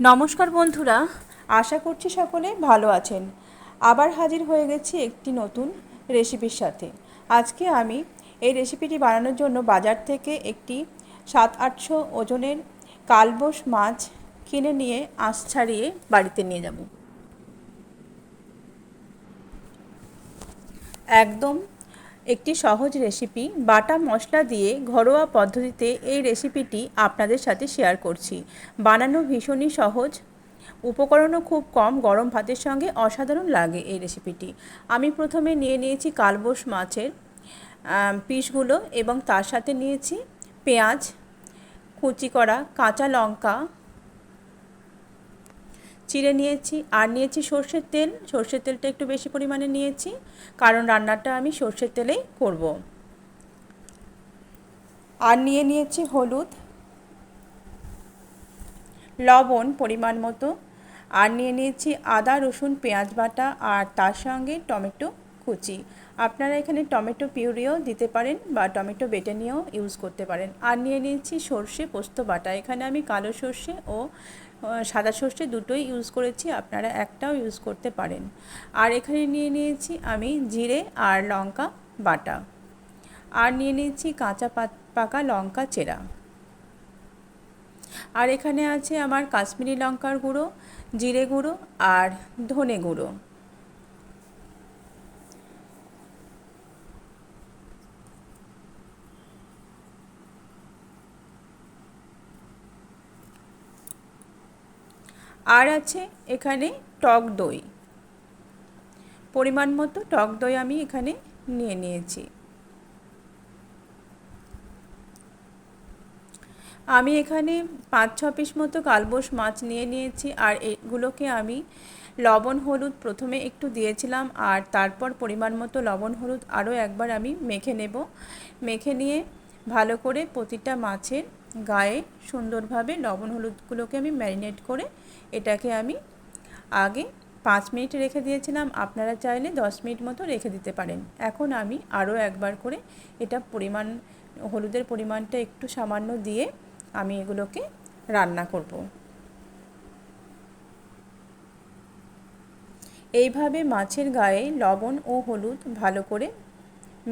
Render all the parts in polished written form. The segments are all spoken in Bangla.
নমস্কার বন্ধুরা, আশা করছি সকলে ভালো আছেন। আবার হাজির হয়ে গেছি একটি নতুন রেসিপির সাথে। আজকে আমি এই রেসিপিটি বানানোর জন্য বাজার থেকে একটি 700-800 ওজনের কালবোশ মাছ কিনে নিয়ে আঁশ ছাড়িয়ে বাড়িতে নিয়ে যাব। একদম একটি সহজ রেসিপি, বাটা মশলা দিয়ে ঘরোয়া পদ্ধতিতে এই রেসিপিটি আপনাদের সাথে শেয়ার করছি। বানানো ভীষণই সহজ, উপকরণও খুব কম, গরম ভাতের সঙ্গে অসাধারণ লাগে এই রেসিপিটি। আমি প্রথমে নিয়ে নিয়েছি কালবোশ মাছের পিসগুলো এবং তার সাথে নিয়েছি পেঁয়াজ কুচি করা, কাঁচা লঙ্কা চিড়ে নিয়েছি, আর নিয়েছি সর্ষের তেল। সর্ষের তেলটা একটু বেশি পরিমাণে নিয়েছি, কারণ রান্নাটা আমি সর্ষের তেলেই করব। আর নিয়ে নিয়েছি হলুদ, লবণ পরিমাণ মতো, আর নিয়ে নিয়েছি আদা রসুন পেঁয়াজ বাটা, আর তার সঙ্গে টমেটো কুচি। আপনারা এখানে টমেটো পিউরিও দিতে পারেন বা টমেটো বেটে নিয়েও ইউজ করতে পারেন। আর নিয়ে নিয়েছি সর্ষে পোস্ত বাটা। এখানে আমি কালো সর্ষে ও সাদা সর্ষে দুটোই ইউজ করেছি, আপনারা একটাও ইউজ করতে পারেন। আর এখানে নিয়ে নিয়েছি আমি জিরে আর লঙ্কা বাটা, আর নিয়ে নিয়েছি কাঁচা পাকা লঙ্কা চেরা। আর এখানে আছে আমার কাশ্মীরি লঙ্কার গুঁড়ো, জিরে গুঁড়ো আর ধনে গুঁড়ো। আর আছে এখানে টক দই, পরিমাণ মতো টক দই আমি এখানে নিয়ে নিয়েছি। আমি এখানে 5-6 পিস মতো কালবোশ মাছ নিয়ে নিয়েছি, আর এগুলোকে আমি লবণ হলুদ প্রথমে একটু দিয়েছিলাম, আর তারপর পরিমাণ মতো লবণ হলুদ আরও একবার আমি মেখে নেব। মেখে নিয়ে ভালো করে প্রতিটা মাছের গায়ে সুন্দরভাবে লবণ হলুদগুলোকে আমি ম্যারিনেট করে এটাকে আমি আগে 5 মিনিট রেখে দিয়েছিলাম। আপনারা চাইলে 10 মিনিট মতো রেখে দিতে পারেন। এখন আমি আরও একবার করে এটা হলুদের পরিমাণটা একটু সামান্য দিয়ে আমি এগুলোকে রান্না করব। এইভাবে মাছের গায়ে লবণ ও হলুদ ভালো করে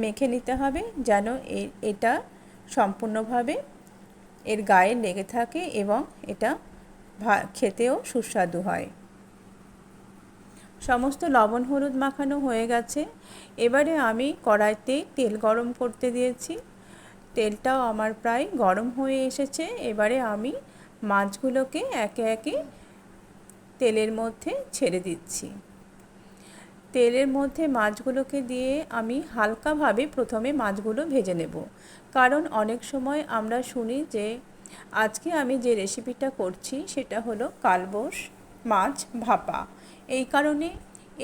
মেখে নিতে হবে, যেন এটা সম্পূর্ণভাবে এর গায়ে লেগে থাকে এবং এটা খেতেও সুস্বাদু হয়। সমস্ত লবণ হলুদ মাখানো হয়ে গেছে। এবারে আমি কড়াইতে তেল গরম করতে দিয়েছি। তেলটাও আমার প্রায় গরম হয়ে এসেছে। এবারে আমি মাছগুলোকে একে একে তেলের মধ্যে ছেড়ে দিচ্ছি। তেলের মধ্যে মাছগুলোকে দিয়ে আমি হালকাভাবে প্রথমে মাছগুলো ভেজে নেব, কারণ অনেক সময় আমরা শুনি যে আজকে আমি যে রেসিপিটা করছি সেটা হলো কালবোশ মাছ ভাপা। এই কারণে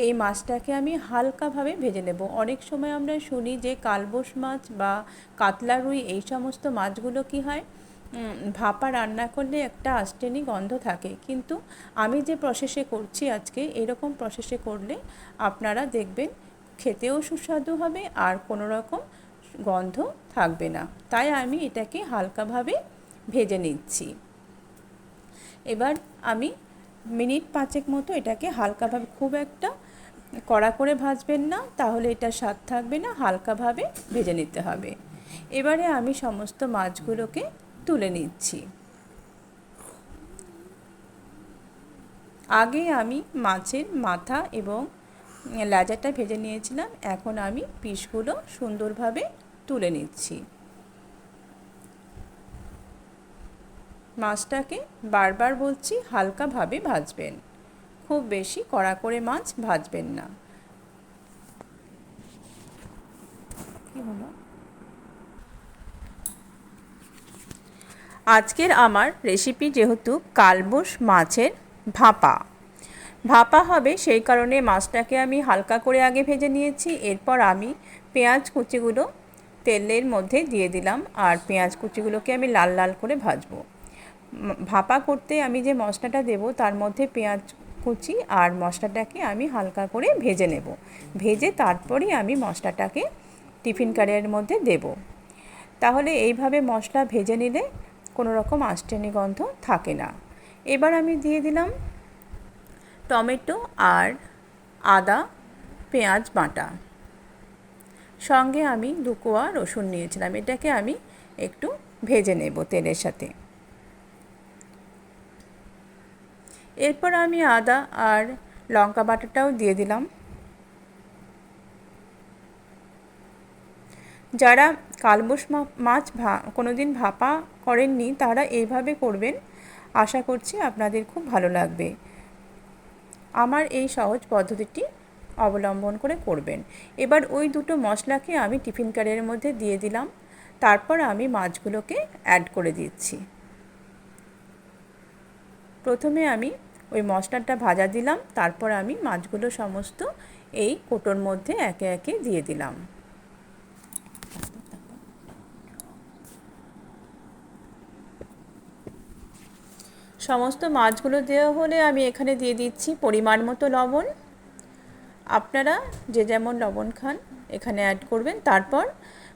এই মাছটাকে আমি হালকাভাবে ভেজে নেব। অনেক সময় আমরা শুনি যে কালবোশ মাছ বা কাতলা রুই এই সমস্ত মাছগুলো কি হয়, ভাপা রান্না করলে একটা আষ্টেনি গন্ধ থাকে, কিন্তু আমি যে প্রসেসে করছি আজকে, এরকম প্রসেসে করলে আপনারা দেখবেন খেতেও সুস্বাদু হবে আর কোনো রকম গন্ধ থাকবে না। তাই আমি এটাকে হালকাভাবে ভেজে নিচ্ছি। এবার আমি মিনিট 5 মতো এটাকে হালকাভাবে, খুব একটা কড়া করে ভাজবেন না, তাহলে এটা স্বাদ থাকবে না, হালকাভাবে ভেজে নিতে হবে। এবারে আমি সমস্ত মাছগুলোকে তুলে নিচ্ছি। আগে আমি মাছের মাথা এবং লেজাটা ভেজে নিয়েছিলাম, এখন আমি পিসগুলো সুন্দরভাবে তুলে নিচ্ছি। মাছটাকে বারবার বলছি হালকাভাবে ভাজবেন, খুব বেশি কড়া করে মাছ ভাজবেন না। আজকের আমার রেসিপি যেহেতু কালবোশ মাছের ভাপা হবে, সেই কারণে মাছটাকে আমি হালকা করে আগে ভেজে নিয়েছি। এরপর আমি পেঁয়াজ কুচিগুলো তেলের মধ্যে দিয়ে দিলাম, আর পেঁয়াজ কুচিগুলোকে আমি লাল লাল করে ভাজবো। ভাপা করতে আমি যে মশলাটা দেব তার মধ্যে পেঁয়াজ কুচি আর মশলাটাকে আমি হালকা করে ভেজে নেব। ভেজে তারপরেই আমি মশলাটাকে টিফিন ক্যারিয়ারের মধ্যে দেব। তাহলে এইভাবে মশলা ভেজে নিলে কোনো রকম আঁশটেনি গন্ধ থাকে না। এবার আমি দিয়ে দিলাম টমেটো আর আদা পেঁয়াজ বাটা, সঙ্গে আমি 2 কোয়া রসুন নিয়েছিলাম। এটাকে আমি একটু ভেজে নেব তেলের সাথে। এরপর আমি আদা আর লঙ্কা বাটাটাও দিয়ে দিলাম। যারা কালবোশ মাছ কোনোদিন ভাপা করেননি তারা এইভাবে করবেন, আশা করছি আপনাদের খুব ভালো লাগবে। আমার এই সহজ পদ্ধতিটি অবলম্বন করে করবেন। এবার ওই দুটো মশলাকে আমি টিফিন ক্যারিয়ারের মধ্যে দিয়ে দিলাম, তারপর আমি মাছগুলোকে অ্যাড করে দিচ্ছি। প্রথমে আমি ওই মশলাটা ভাজা দিলাম, তারপর আমি মাছগুলো সমস্ত এই কোটোর মধ্যে একে একে দিয়ে দিলাম। সমস্ত মাছগুলো দেওয়া হলে আমি এখানে দিয়ে দিচ্ছি পরিমাণ মতো লবণ। আপনারা যে যেমন লবণ খান এখানে অ্যাড করবেন। তারপর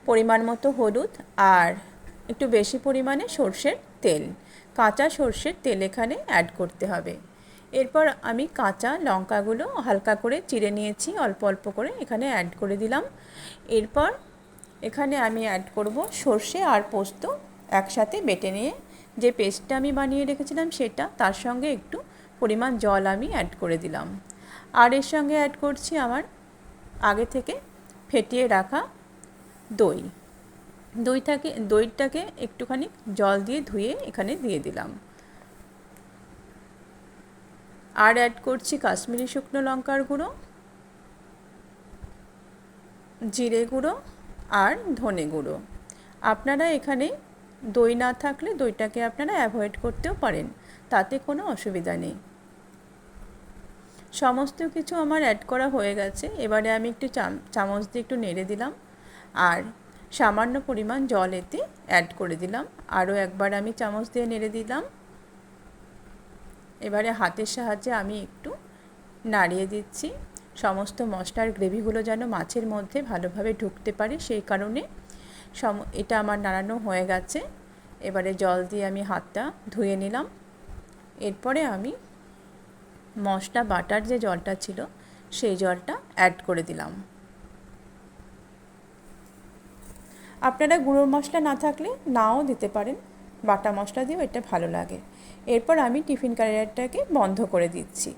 পরিমাণ মতো হলুদ আর একটু বেশি পরিমাণে সর্ষের তেল, কাঁচা সর্ষের তেল এখানে অ্যাড করতে হবে। এরপর আমি কাঁচা লঙ্কাগুলো হালকা করে চিড়ে নিয়েছি, অল্প অল্প করে এখানে অ্যাড করে দিলাম। এরপর এখানে আমি অ্যাড করব সর্ষে আর পোস্ত একসাথে বেটে নিয়ে যে পেস্টটা আমি বানিয়ে রেখেছিলাম সেটা, তার সঙ্গে একটু পরিমাণ জল আমি অ্যাড করে দিলাম। আর এর সঙ্গে অ্যাড করছি আমার আগে থেকে ফেটিয়ে রাখা দই। দইটাকে একটুখানি জল দিয়ে ধুয়ে এখানে দিয়ে দিলাম। আর অ্যাড করছি কাশ্মীরি শুকনো লঙ্কার গুঁড়ো, জিরে গুঁড়ো আর ধনে গুঁড়ো। আপনারা এখানে দই না থাকলে দইটাকে আপনারা অ্যাভয়েড করতেও পারেন, তাতে কোনো অসুবিধা নেই। সমস্ত কিছু আমার অ্যাড করা হয়ে গেছে। এবারে আমি একটু চামচ দিয়ে একটু নেড়ে দিলাম আর সামান্য পরিমাণ জল এতে অ্যাড করে দিলাম। আরও একবার আমি চামচ দিয়ে নেড়ে দিলাম। এবারে হাতের সাহায্যে আমি একটু নাড়িয়ে দিচ্ছি, সমস্ত মশলার গ্রেভিগুলো যেন মাছের মধ্যে ভালোভাবে ঢুকতে পারে, সেই কারণে এটা আমার নাড়ানো হয়ে গেছে। এবারে জল দিয়ে আমি হাতটা ধুয়ে নিলাম। এরপরে আমি মশলা বাটার যে জলটা ছিল সেই জলটা অ্যাড করে দিলাম। আপনারা গুঁড়ো মশলা না থাকলে নাও দিতে পারেন, বাটা মশলা দিয়েও এটা ভালো লাগে। এরপর আমি টিফিন ক্যারিয়ারটাকে বন্ধ করে দিচ্ছি।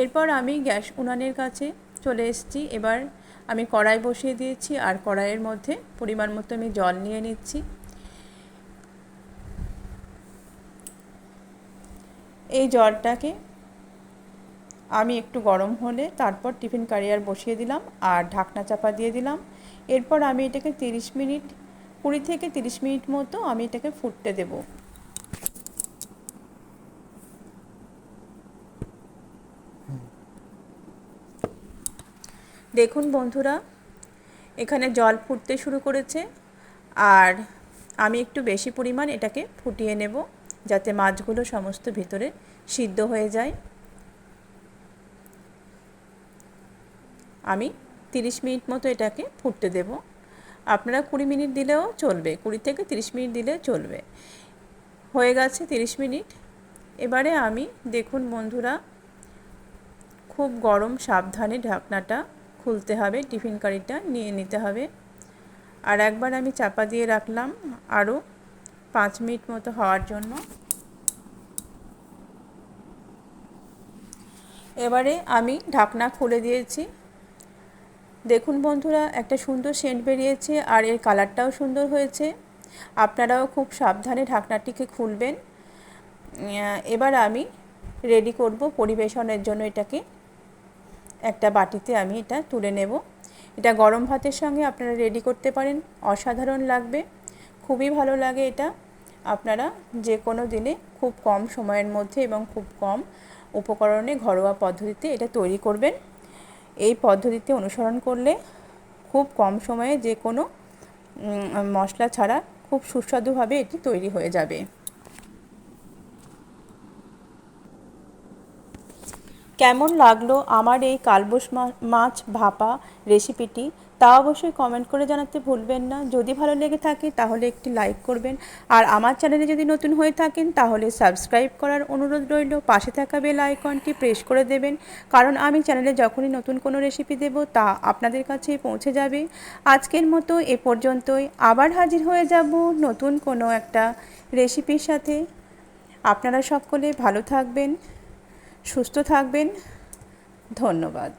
এরপর আমি গ্যাস উনানের কাছে চলে এসেছি। এবার আমি কড়াই বসিয়ে দিয়েছি আর কড়াইয়ের মধ্যে পরিমাণ মতো আমি জল নিয়ে নিচ্ছি। এই জলটাকে আমি একটু গরম হলে তারপর টিফিন ক্যারিয়ার বসিয়ে দিলাম আর ঢাকনা চাপা দিয়ে দিলাম। এরপর আমি এটাকে 20 থেকে 30 মিনিট মতো আমি এটাকে ফুটতে দেব। দেখুন বন্ধুরা, এখানে জল ফুটতে শুরু করেছে আর আমি একটু বেশি পরিমাণ এটাকে ফুটিয়ে নেব যাতে মাছগুলো সমস্ত ভিতরে সিদ্ধ হয়ে যায়। আমি 30 মিনিট মতো এটাকে ফুটতে দেব। আপনারা 20 মিনিট দিলেও চলবে, 20 থেকে 30 মিনিট দিলে চলবে। হয়ে গেছে 30 মিনিট। এবারে আমি দেখুন বন্ধুরা, খুব গরম, সাবধানে ঢাকনাটা খুলতে হবে, টিফিন কারিটা নিয়ে নিতে হবে। আর একবার আমি চাপা দিয়ে রাখলাম আরও 5 মিনিট মতো হওয়ার জন্য। এবারে আমি ঢাকনা খুলে দিয়েছি। দেখুন বন্ধুরা, একটা সুন্দর সেন্ট বেরিয়েছে আর এর কালারটাও সুন্দর হয়েছে। আপনারাও খুব সাবধানে ঢাকনাটিকে খুলবেন। এবার আমি রেডি করব পরিবেশনের জন্য। এটাকে একটা বাটিতে আমি এটা তুলে নেব। এটা গরম ভাতের সঙ্গে আপনারা রেডি করতে পারেন, অসাধারণ লাগবে, খুবই ভালো লাগে এটা। আপনারা যে কোনো দিনে খুব কম সময়ের মধ্যে এবং খুব কম উপকরণে ঘরোয়া পদ্ধতিতে এটা তৈরি করবেন। এই পদ্ধতিতে অনুসরণ করলে খুব কম সময়ে যে কোনো মশলা ছাড়া খুব সুস্বাদুভাবে এটি তৈরি হয়ে যাবে। কেমন লাগলো আমার এই কালবোশ মাছ ভাপা রেসিপিটি তা অবশ্যই কমেন্ট করে জানাতে ভুলবেন না। যদি ভালো লেগে থাকে তাহলে একটি লাইক করবেন, আর আমার চ্যানেলে যদি নতুন হয়ে থাকেন তাহলে সাবস্ক্রাইব করার অনুরোধ রইল। পাশে থাকা বেল আইকনটি প্রেস করে দেবেন, কারণ আমি চ্যানেলে যখনই নতুন কোনো রেসিপি দেব তা আপনাদের কাছে পৌঁছে যাবে। আজকের মতো এ পর্যন্তই, আবার হাজির হয়ে যাব নতুন কোনো একটা রেসিপির সাথে। আপনারা সকলে ভালো থাকবেন, সুস্থ থাকবেন। ধন্যবাদ।